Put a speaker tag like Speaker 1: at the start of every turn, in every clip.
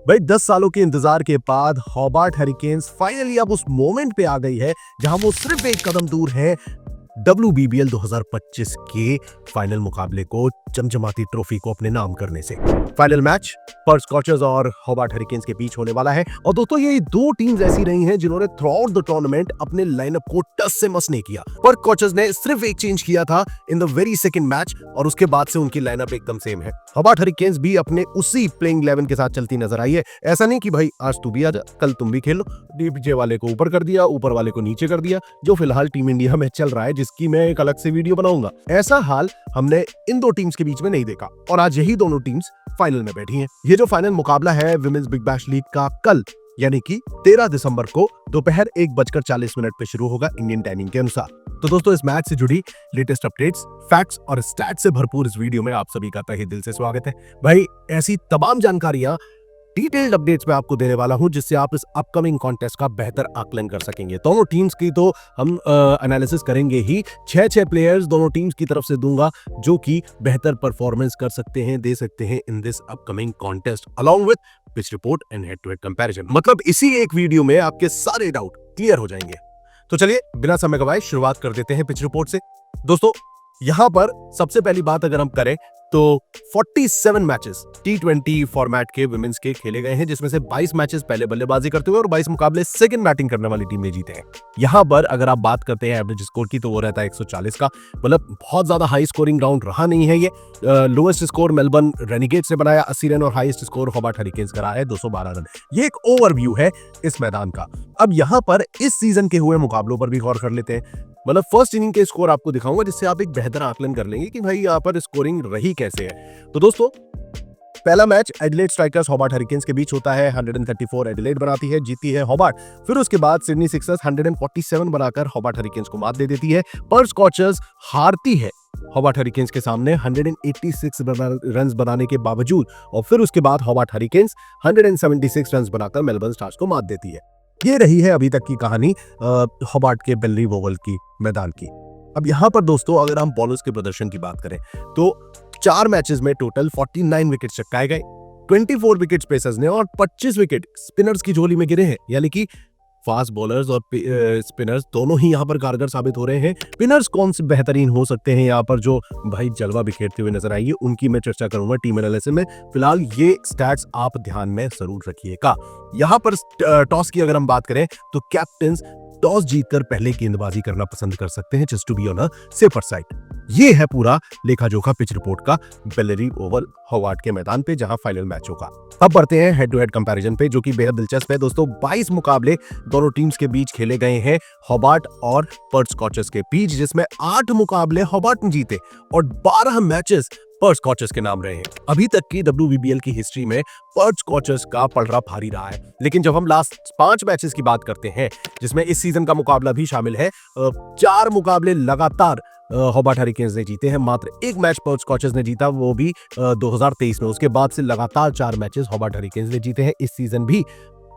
Speaker 1: भाई 10 सालों के इंतजार के बाद हॉबार्ट हरिकेन्स फाइनली अब उस मोमेंट पे आ गई है जहां वो सिर्फ एक कदम दूर है WBBL 2025 के फाइनल मुकाबले को चमचमाती ट्रॉफी को अपने नाम करने से। फाइनल मैच पर्थ स्कॉचर्स और हॉबार्ट हरिकेन्स के बीच होने वाला है। और दोस्तों ये दो टीम्स ऐसी रही हैं जिन्होंने थ्रू आउट द टूर्नामेंट अपने लाइनअप को टस से मस नहीं किया। पर्थ स्कॉचर्स ने सिर्फ एक चेंज किया था in the very second match और उसके बाद से उनकी लाइनअप एकदम सेम है। हॉबार्ट हरिकेन्स भी अपने उसी प्लेइंग 11 के साथ चलती नजर आई है। ऐसा नहीं कि भाई आज तू भी आ जा, कल तुम भी खेलो, नीचे वाले को ऊपर कर दिया, ऊपर वाले को नीचे कर दिया, जो फिलहाल टीम इंडिया में चल रहा है, जिसकी मैं एक अलग से वीडियो बनाऊंगा। ऐसा हाल हमने इन दो टीम्स के बीच में नहीं देखा और आज यही दोनों टीम्स फाइनल में बैठी हैं। ये जो फाइनल मुकाबला है विमेंस बिग बैश लीग का कल यानी कि 13 दिसंबर को दोपहर 1:40 पे शुरू होगा इंडियन टाइमिंग के अनुसार। तो दोस्तों इस मैच से जुड़ी लेटेस्ट अपडेट्स, फैक्ट्स और स्टैट्स से भरपूर इस वीडियो में आप सभी का तहे दिल से स्वागत है। भाई ऐसी तमाम जानकारियां डिटेल्ड अपडेट्स में आपको देने वाला हूं जिससे आप इस अपकमिंग कॉन्टेस्ट का बेहतर आकलन कर सकेंगे। दोनों टीम्स की तो हम एनालिसिस करेंगे ही। 6 प्लेयर्स दोनों टीम्स की तरफ से दूंगा जो कि बेहतर परफॉर्मेंस कर सकते हैं, दे सकते हैं in this upcoming contest along with pitch report and head to head comparison. मतलब इसी एक वीडियो में आपके सारे डाउट क्लियर हो जाएंगे। तो चलिए बिना समय गवाए शुरुआत कर देते हैं पिच रिपोर्ट से। दोस्तों यहां पर सबसे पहली बात अगर हम करें तो 47 मैचेस T20 फॉर्मेट के विमेंस के खेले गए हैं, जिसमें से 22 मैचेस पहले बल्लेबाजी करते हुए और 22 मुकाबले सेकंड बैटिंग करने वाली टीम ने जीते हैं। यहां पर अगर आप बात करते हैं एवरेज स्कोर की तो वो रहता है 140 का। मतलब बहुत ज्यादा हाई स्कोरिंग राउंड रहा नहीं है ये। लोएस्ट स्कोर मेलबर्न रेनिगेट्स ने बनाया 80 रन और हाईएस्ट स्कोर हॉबार्ट हरिकेन्स का रहा है 212 रन। ये एक ओवरव्यू है इस मैदान का। अब यहां पर इस सीजन के हुए मुकाबलों पर भी गौर कर लेते हैं। मतलब फर्स्ट इनिंग के स्कोर आपको दिखाऊंगा जिससे आप एक बेहतर आकलन कर लेंगे कि भाई यहाँ पर स्कोरिंग रही कैसे है। तो दोस्तों पहला match Adelaide strikers Hobart hurricanes के बीच होता है। 134 एडिलेड बनाती है, जीती है हॉबार्ट। फिर उसके बाद सिडनी सिक्सर्स 147 बनाकर हॉबार्ट हरिकेन्स को मात दे देती है। पर्थ स्कॉचर्स हारती है हॉबार्ट हरिकेन्स के सामने 186 रन बनाने के बावजूद और फिर उसके बाद हॉबार्ट हरिकेन्स 176 रन बनाकर मेलबर्न स्टार्स को मात देती है। ये रही है अभी तक की कहानी हॉबार्ट के बेलरीव ओवल की मैदान की। अब यहां पर दोस्तों अगर हम बॉलर्स के प्रदर्शन की बात करें तो 4 मैचेस में टोटल 49 विकेट चटकाए गए। 24 विकेट पेसर्स ने और 25 विकेट स्पिनर्स की झोली में गिरे हैं। यानी कि फास्ट बॉलर्स और स्पिनर्स दोनों ही यहाँ पर कारगर साबित हो रहे हैं। स्पिनर्स कौन से बेहतरीन हो सकते हैं यहाँ पर जो भाई जलवा बिखेरते हुए नजर आएंगे, उनकी मैं चर्चा करूंगा टीम एनालिसिस में। फिलहाल ये स्टैट्स आप ध्यान में जरूर रखिएगा। यहाँ पर टॉस की अगर हम बात करें तो कैप्टन्स टॉस जीतकर पहले गेंदबाजी करना पसंद कर सकते हैं just to be on a safer side. ये है पूरा लेखा जोखा पिच रिपोर्ट का बेलरीव ओवल हॉबार्ट के मैदान पे जहां फाइनल मैच होगा। अब बढ़ते हैं हेड टू हेड कंपैरिजन पे जो कि बेहद दिलचस्प है। दोस्तों 22 मुकाबले दोनों टीम्स के बीच खेले गए हैं हॉबार्ट और पर्थ स्कॉचर्स के बीच, जिसमें 8 मुकाबले हॉबार्ट ने जीते और 12 मैचेस पर्थ स्कॉचर्स के नाम रहे हैं। अभी तक की WBBL की हिस्ट्री में पर्थ स्कॉचर्स का पलड़ा भारी रहा है। लेकिन जब हम लास्ट 5 मैचेस की बात करते हैं जिसमें इस सीजन का मुकाबला भी शामिल है, 4 मुकाबले लगातार हॉबार्ट हरिकेन्स ने जीते हैं। मात्र एक मैच पर्थ स्कॉचर्स ने जीता, वो भी 2023 में। उसके बाद से लगातार 4 मैचेस हॉबार्ट हरिकेन्स ने जीते हैं। इस सीजन भी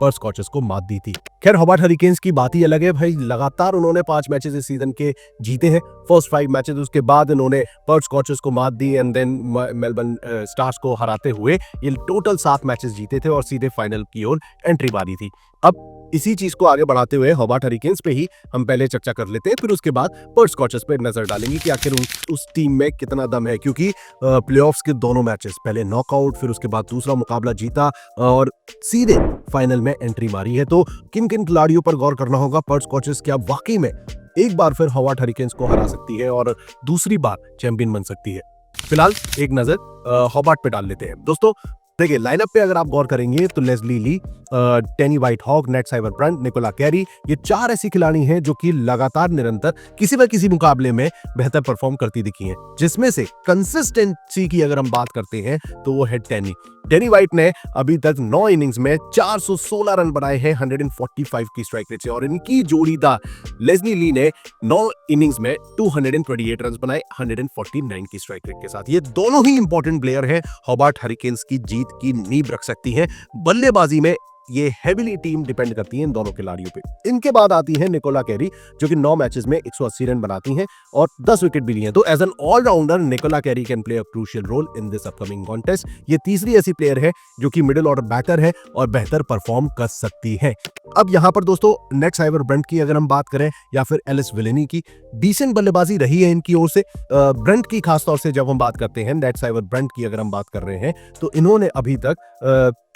Speaker 1: पर्थ स्कॉचर्स को मात दी थी। खैर हॉबार्ट हरिकेन्स की बात ही अलग है भाई। लगातार उन्होंने 5 मैचेस इस सीजन के जीते हैं, फर्स्ट 5 मैचेस। उसके बाद इन्होंने पर्थ स्कॉचर्स को मात दी एंड देन मेलबर्न स्टार्स को हराते हुए ये टोटल 7 मैचेस जीते थे और सीधे फाइनल की ओर एंट्री मारी थी। अब इसी चीज को आगे बढ़ाते हुए हॉबार्ट हरिकेन्स पे ही हम पहले चर्चा कर लेते हैं, फिर उसके बाद पर्थ स्कॉचर्स पे नजर डालेंगे कि आखिर उस टीम में कितना दम है। क्योंकि प्लेऑफ्स के दोनों मैचेस, पहले नॉकआउट फिर उसके बाद दूसरा मुकाबला जीता और सीधे फाइनल में एंट्री मारी है। तो किन किन खिलाड़ियों पर गौर करना होगा पर्थ स्कॉचर्स क्या वाकई में एक बार फिर हॉबार्ट हरिकेन्स को हरा सकती है और दूसरी बार चैंपियन बन सकती है। फिलहाल एक नजर हॉबार्ट पे डाल लेते हैं। दोस्तों देखिए लाइनअप पे अगर आप गौर करेंगे तो Leslie Lee, Tenny White Hawk, Nate साइबरब्रंट, निकोला कैरी, ये 4 ऐसी खिलाड़ी हैं जो कि लगातार निरंतर किसी न किसी मुकाबले में बेहतर परफॉर्म करती दिखी हैं। जिसमें से कंसिस्टेंसी की अगर हम बात करते हैं तो वो है टेनी वाइट ने अभी तक 9 इनिंग्स में 416 रन बनाए हैं 145 की स्ट्राइक रेट से और इनकी जोड़ीदार लेस्ली ली ने 9 इनिंग्स में 228 रन बनाए 149 की स्ट्राइक रेट के साथ। ये दोनों ही इंपॉर्टेंट प्लेयर हैं, हॉबार्ट हरिकेन्स की जीत की नींव रख सकती हैं। बल्लेबाजी में ये हेविली टीम डिपेंड करती है इन दोनों खिलाड़ियों पे। इनके बाद आती है निकोला कैरी, जो कि 9 मैचेस में 180 रन बनाती हैं और 10 विकेट भी लिए हैं। तो as an allrounder Nicola Carey can play a crucial role in this upcoming contest. ये तीसरी ऐसी प्लेयर है जो कि मिडिल ऑर्डर बैटर है और बेहतर परफॉर्म कर सकती है। अब यहाँ पर दोस्तों नेट साइवर ब्रंट की अगर हम बात करें या फिर एलिस विलेनी की, डिसेंट बल्लेबाजी रही है इनकी ओर से। ब्रंट की खासतौर से जब हम बात करते हैं, नेट साइवर ब्रंट की अगर हम बात कर रहे हैं, तो इन्होंने अभी तक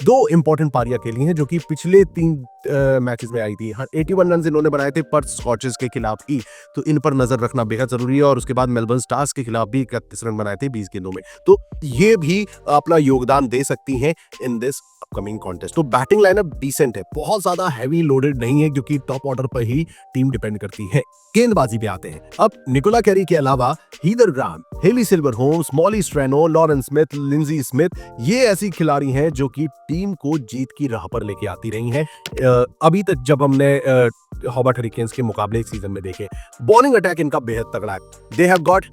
Speaker 1: 2 इंपॉर्टेंट पारियां खेली हैं जो कि पिछले 3 मैचेस में आई थी। 81 रन इन्होंने बनाए थे पर्थ स्कॉचेस के खिलाफ ही, तो इन पर नजर रखना बेहद जरूरी है। और उसके बाद मेलबर्न स्टार्स के खिलाफ भी 31 रन बनाए थे 20 गेंदों में, तो ये भी अपना योगदान दे सकती हैं इन दिस अपकमिंग कॉन्टेस्ट। तो बैटिंग लाइनअप डिसेंट है, बहुत ज्यादा हैवी लोडेड नहीं है क्योंकि टॉप ऑर्डर पर ही टीम डिपेंड करती है। गेंदबाजी पे आते हैं। अब निकोला कैरी के अलावा Heather Graham, Hayley Silver-Holmes, Molly Strano, Lawrence Smith, Lindsay Smith, ये ऐसी खिलाड़ी हैं जो कि टीम को जीत की राह पर लेके आती रही हैं। अभी तक जब हमने हॉबार्ट हरिकेन्स के मुकाबले इस सीजन में देखे, बॉलिंग अटैक इनका बेहद तगड़ा है। They have got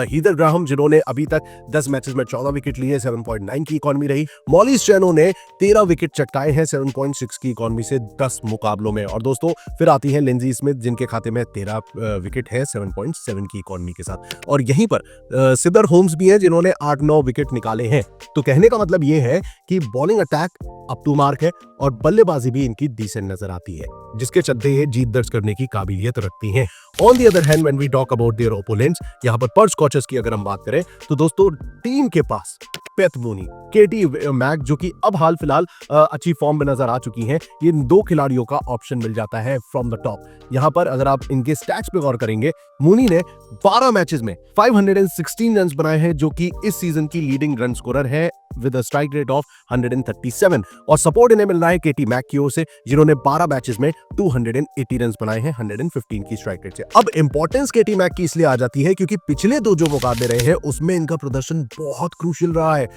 Speaker 1: heather Graham, जिन्होंने अभी तक 10 मैचेस में 14 विकेट लिए, 7.9 की इकॉनमी रही। मॉली स्ट्रेनो ने 13 विकेट चटकाए हैं 7.6 की इकॉनमी से 10 मुकाबलों में। और दोस्तों फिर आती है लिंजी स्मिथ, जिनके खाते में 13 विकेट है 7.7 की इकॉनमी के साथ। और यहीं पर सिल्वरहोम्स भी हैं जिन्होंने 8-9 विकेट निकाले हैं। तो कहने का मतलब ये है कि bowling attack up to mark है और बल्लेबाजी भी इनकी डिसेंट नजर आती है, जिसके चलते ये जीत दर्ज करने की काबिलियत रखती हैं। On the other hand when we talk about their opponents, यहाँ पर पर्थ स्कॉचेस की अगर हम बात करें तो दोस्तों टीम के पास पेथ मूनी, केटी मैक, जो कि अब हाल फिलहाल अच्छी फॉर्म में नजर आ चुकी हैं, ये 2 खिलाड़ियों का ऑप्शन मिल जाता है फ्रॉम द टॉप। यहाँ पर अगर आप इनके स्टैट्स पे गौर करेंगे, मूनी ने 12 मैचेस में 516 रन बनाए हैं, जो कि इस सीजन की लीडिंग रन स्कोरर है with a strike rate of 137। और सपोर्ट इन्हें मिल रहा है केटी मैक की ओर से, जिन्होंने 12 मैचेस में 280 रन बनाए हैं 115 की स्ट्राइक रेट से। अब इंपॉर्टेंस केटी मैक की इसलिए आ जाती है क्योंकि पिछले 2 जो मुकाबले रहे हैं उसमें इनका प्रदर्शन बहुत क्रूशियल रहा है।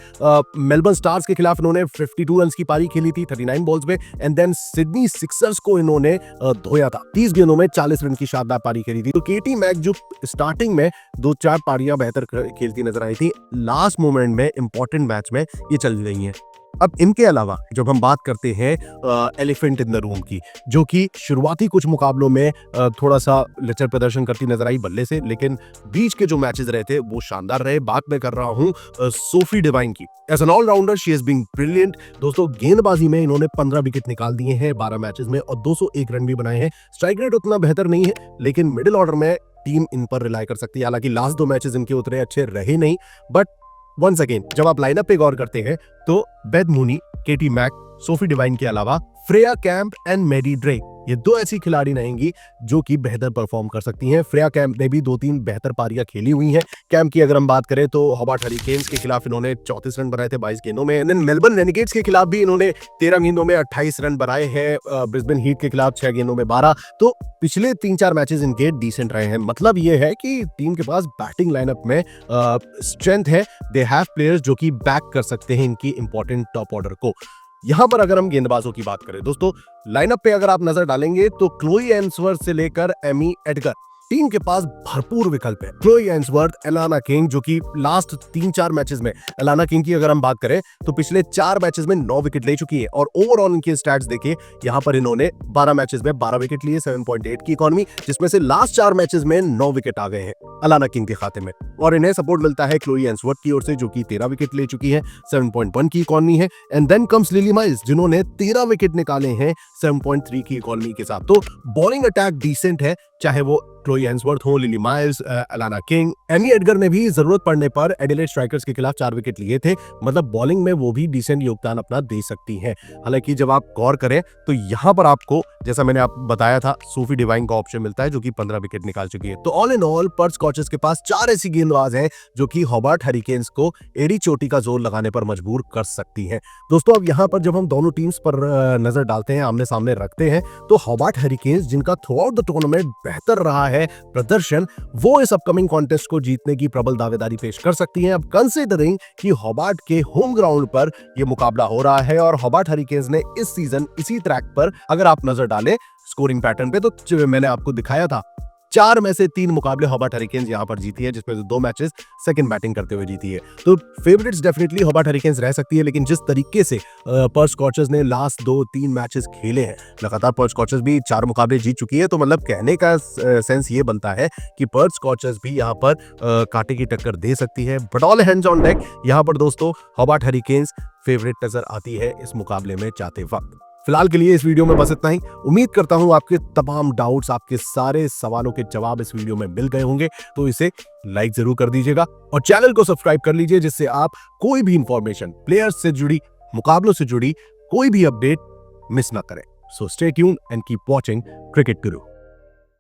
Speaker 1: मेलबर्न स्टार्स के खिलाफ इन्होंने 52 रन की पारी खेली थी 39 बॉल्स में, एंड देन सिडनी सिक्सर्स को इन्होंने धोया था 30 गेंदों में 40 रन की शानदार पारी खेली थी। तो केटी मैक जो स्टार्टिंग में 2-4 पारियां बेहतर खेलती नजर आई थी, लास्ट मोमेंट में इंपॉर्टेंट मैच में ये चल रही हैं। अब इनके अलावा जब हम बात करते हैं एलिफेंट इन द रूम की, जो कि शुरुआती कुछ मुकाबलों में थोड़ा सा लचर प्रदर्शन करती नजर आई बल्ले से, लेकिन बीच के जो मैचेस रहे थे वो शानदार रहे। बात मैं कर रहा हूं सोफी डिवाइन की। As an allrounder she is being brilliant. दोस्तों गेंदबाजी में इन्होंने 15 विकेट निकाल दिए हैं 12 मैचेस में और 201 रन भी बनाए हैं। स्ट्राइक रेट उतना बेहतर नहीं है, लेकिन मिडिल ऑर्डर में टीम इन पर रिलाई कर सकती है। हालांकि लास्ट 2 मैचेस इनके उतने अच्छे रहे नहीं, बट वंस अगेन जब आप लाइनअप पे गौर करते हैं तो Beth Mooney, Katie Mack, Sophie Devine के अलावा Freya Kemp and Maddy Darke, ये 2 ऐसी खिलाड़ी रहेंगी जो कि बेहतर परफॉर्म कर सकती हैं। फ्रेया कैंप ने भी 2-3 बेहतर पारियां खेली हुई हैं। कैंप की अगर हम बात करें तो हॉबार्ट हरिकेन्स के खिलाफ इन्होंने 34 रन बनाए थे 22 गेंदों में। मेलबर्न रेनेगेड्स के खिलाफ भी इन्होंने 13 गेंदों में 28 रन बनाए हैं। ब्रिस्बेन हीट के खिलाफ 6 गेंदों में 12। तो पिछले 3-4 मैचेस इनके डिसेंट रहे हैं। मतलब ये है कि टीम के पास बैटिंग लाइनअप में स्ट्रेंथ है। दे हैव प्लेयर्स जो कि बैक कर सकते हैं इनकी इंपॉर्टेंट टॉप ऑर्डर को। यहां पर अगर हम गेंदबाजों की बात करें दोस्तों, लाइनअप पे अगर आप नजर डालेंगे तो क्लोई एम्सवर्थ से लेकर एमी एडगर, टीम के पास भरपूर विकल्प है। क्लोई एम्सवर्थ, एलाना किंग, जो कि लास्ट 3-4 मैचेस में, एलाना किंग की अगर हम बात करें तो पिछले 4 मैचेस में 9 विकेट ले चुकी है। और ओवरऑल इनके स्टैट्स देखिए, यहां पर इन्होंने 12 मैचेस में 12 विकेट लिए 7.8 की इकॉनमी, जिसमें से लास्ट 4 मैचेस में 9 विकेट आ गए हैं एलाना किंग के खाते में। और इन्हें सपोर्ट मिलता है क्लोई एम्सवर्थ की ओर से, जो कि 13 विकेट ले चुकी है 7.1 की इकॉनमी है। And then comes Lilly Mills, जिन्होंने 13 विकेट निकाले हैं 7.3 की इकॉनमी के साथ। तो बॉलिंग अटैक डिसेंट है, चाहे वो क्लोई एम्सवर्थ हो, Lilly Mills, Alana King. Amy Edgar ने भी जरूरत पड़ने पर एडिलेड स्ट्राइकर्स के खिलाफ 4 विकेट लिए थे। मतलब बॉलिंग में वो भी डिसेंट योगदान अपना दे सकती हैं। हालांकि जब आप गौर करें तो यहां पर आपको, जैसा मैंने आप बताया था, सोफी डिवाइन का ऑप्शन मिलता है जो कि 15 विकेट निकाल चुकी है। तो ऑल इन ऑल पर्थ स्कॉचेस के पास 4 ऐसी गेंदबाज हैं जो कि हॉबार्ट हरिकेन्स को एड़ी चोटी का जोर लगाने पर मजबूर कर सकती हैं। दोस्तों अब यहां पर जब हम दोनों टीम्स पर नजर डालते हैं, आमने सामने रखते हैं, तो हॉबार्ट हरिकेन्स, जिनका थ्रू आउट द टूर्नामेंट बेहतर रहा है प्रदर्शन, वो इस अपकमिंग कॉन्टेस्ट को जीतने की प्रबल दावेदारी पेश कर सकती हैं। अब कंसीडरिंग कि हॉबार्ट के होम ग्राउंड पर यह मुकाबला हो रहा है और हॉबार्ट हरिकेन्स ने इस सीजन इसी ट्रैक पर, अगर आप नजर डालें स्कोरिंग पैटर्न पे, तो मैंने आपको दिखाया था 4 में से 3 मुकाबले हॉबार्ट हरिकेन्स यहां पर जीती है, जिसमें से 2 मैचेस सेकंड बैटिंग करते हुए जीती है। तो फेवरेट्स डेफिनेटली हॉबार्ट हरिकेन्स रह सकती है, लेकिन जिस तरीके से पर्थ स्कॉचर्स ने लास्ट 2-3 मैचेस खेले हैं, लगातार पर्थ स्कॉचर्स भी 4 मुकाबले जीत चुकी है, तो मतलब कहने का सेंस ये बनता है कि पर्थ स्कॉचर्स भी यहां पर कांटे की टक्कर दे सकती है। But all hands on deck, यहां पर दोस्तों हॉबार्ट हरिकेन्स फेवरेट नजर आती है इस मुकाबले में जाते वक्त। फिलहाल के लिए इस वीडियो में बस इतना ही। उम्मीद करता हूं आपके तमाम डाउट्स, आपके सारे सवालों के जवाब इस वीडियो में मिल गए होंगे, तो इसे लाइक जरूर कर दीजिएगा और चैनल को सब्सक्राइब कर लीजिए, जिससे आप कोई भी इंफॉर्मेशन, प्लेयर्स से जुड़ी, मुकाबलों से जुड़ी कोई भी अपडेट मिस ना करें। So stay tuned and keep watching cricket Guru.